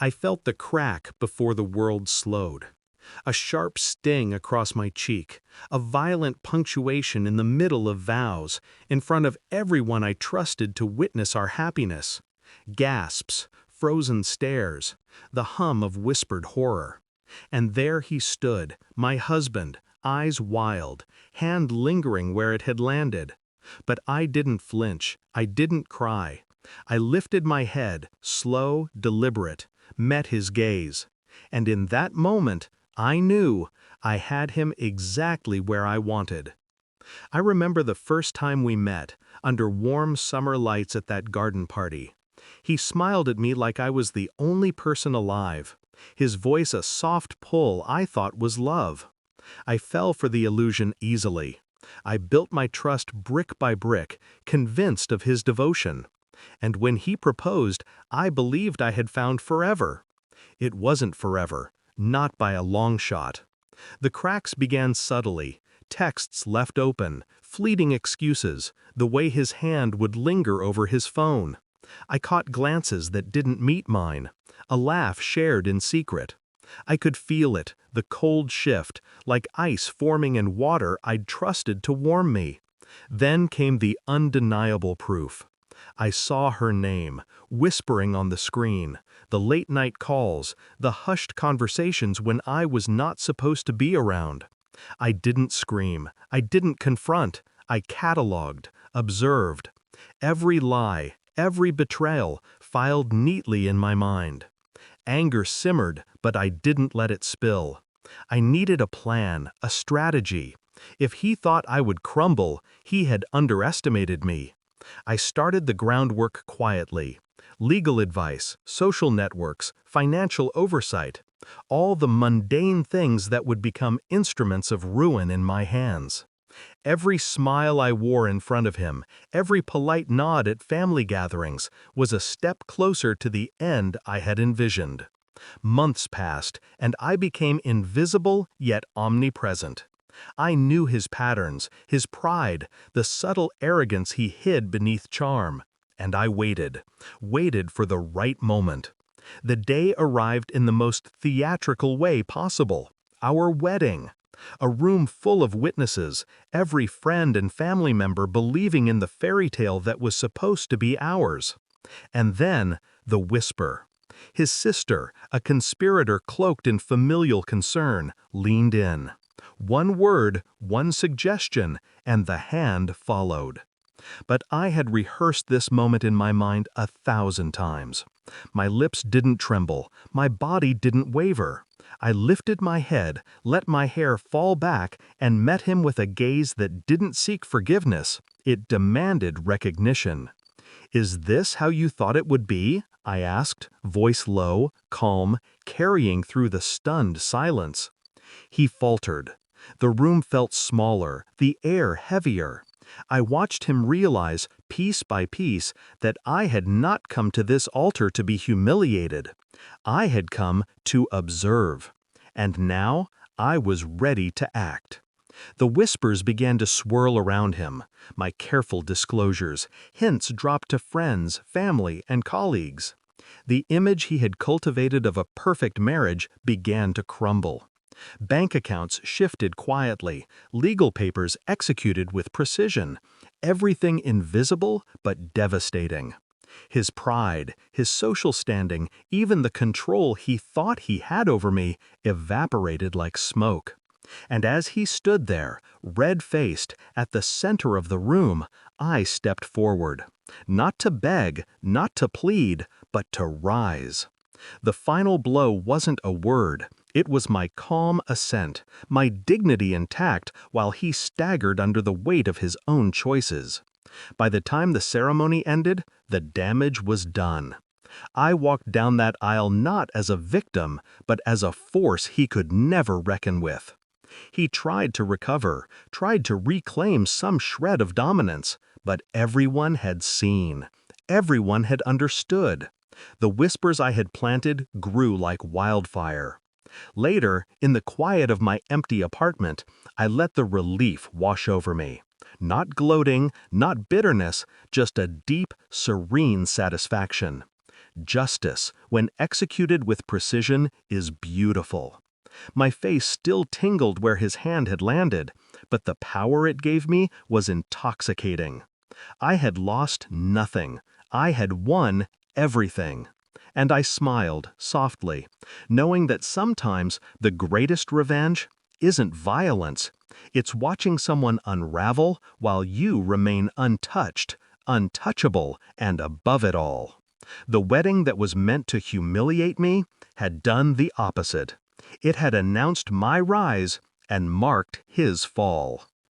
I felt the crack before the world slowed. A sharp sting across my cheek, a violent punctuation in the middle of vows, in front of everyone I trusted to witness our happiness. Gasps, frozen stares, the hum of whispered horror. And there he stood, my husband, eyes wild, hand lingering where it had landed. But I didn't flinch, I didn't cry. I lifted my head, slow, deliberate, met his gaze. And in that moment, I knew I had him exactly where I wanted. I remember the first time we met, under warm summer lights at that garden party. He smiled at me like I was the only person alive, his voice a soft pull I thought was love. I fell for the illusion easily. I built my trust brick by brick, convinced of his devotion. And when he proposed, I believed I had found forever. It wasn't forever, not by a long shot. The cracks began subtly, texts left open, fleeting excuses, the way his hand would linger over his phone. I caught glances that didn't meet mine, a laugh shared in secret. I could feel it, the cold shift, like ice forming in water I'd trusted to warm me. Then came the undeniable proof. I saw her name, whispering on the screen, the late-night calls, the hushed conversations when I was not supposed to be around. I didn't scream, I didn't confront, I cataloged, observed. Every lie, every betrayal, filed neatly in my mind. Anger simmered, but I didn't let it spill. I needed a plan, a strategy. If he thought I would crumble, he had underestimated me. I started the groundwork quietly. Legal advice, social networks, financial oversight, all the mundane things that would become instruments of ruin in my hands. Every smile I wore in front of him, every polite nod at family gatherings, was a step closer to the end I had envisioned. Months passed, and I became invisible yet omnipresent. I knew his patterns, his pride, the subtle arrogance he hid beneath charm. And I waited for the right moment. The day arrived in the most theatrical way possible. Our wedding. A room full of witnesses, every friend and family member believing in the fairy tale that was supposed to be ours. And then, the whisper. His sister, a conspirator cloaked in familial concern, leaned in. One word, one suggestion, and the hand followed. But I had rehearsed this moment in my mind 1,000 times. My lips didn't tremble, my body didn't waver. I lifted my head, let my hair fall back, and met him with a gaze that didn't seek forgiveness, it demanded recognition. "Is this how you thought it would be?" I asked, voice low, calm, carrying through the stunned silence. He faltered. The room felt smaller, the air heavier. I watched him realize, piece by piece, that I had not come to this altar to be humiliated. I had come to observe. And now I was ready to act. The whispers began to swirl around him, my careful disclosures, hints dropped to friends, family, and colleagues. The image he had cultivated of a perfect marriage began to crumble. Bank accounts shifted quietly, legal papers executed with precision, everything invisible but devastating. His pride, his social standing, even the control he thought he had over me, evaporated like smoke. And as he stood there, red-faced, at the center of the room, I stepped forward. Not to beg, not to plead, but to rise. The final blow wasn't a word. It was my calm assent, my dignity intact while he staggered under the weight of his own choices. By the time the ceremony ended, the damage was done. I walked down that aisle not as a victim, but as a force he could never reckon with. He tried to recover, tried to reclaim some shred of dominance, but everyone had seen. Everyone had understood. The whispers I had planted grew like wildfire. Later, in the quiet of my empty apartment, I let the relief wash over me. Not gloating, not bitterness, just a deep, serene satisfaction. Justice, when executed with precision, is beautiful. My face still tingled where his hand had landed, but the power it gave me was intoxicating. I had lost nothing. I had won everything. And I smiled softly, knowing that sometimes the greatest revenge isn't violence. It's watching someone unravel while you remain untouched, untouchable, and above it all. The wedding that was meant to humiliate me had done the opposite. It had announced my rise and marked his fall.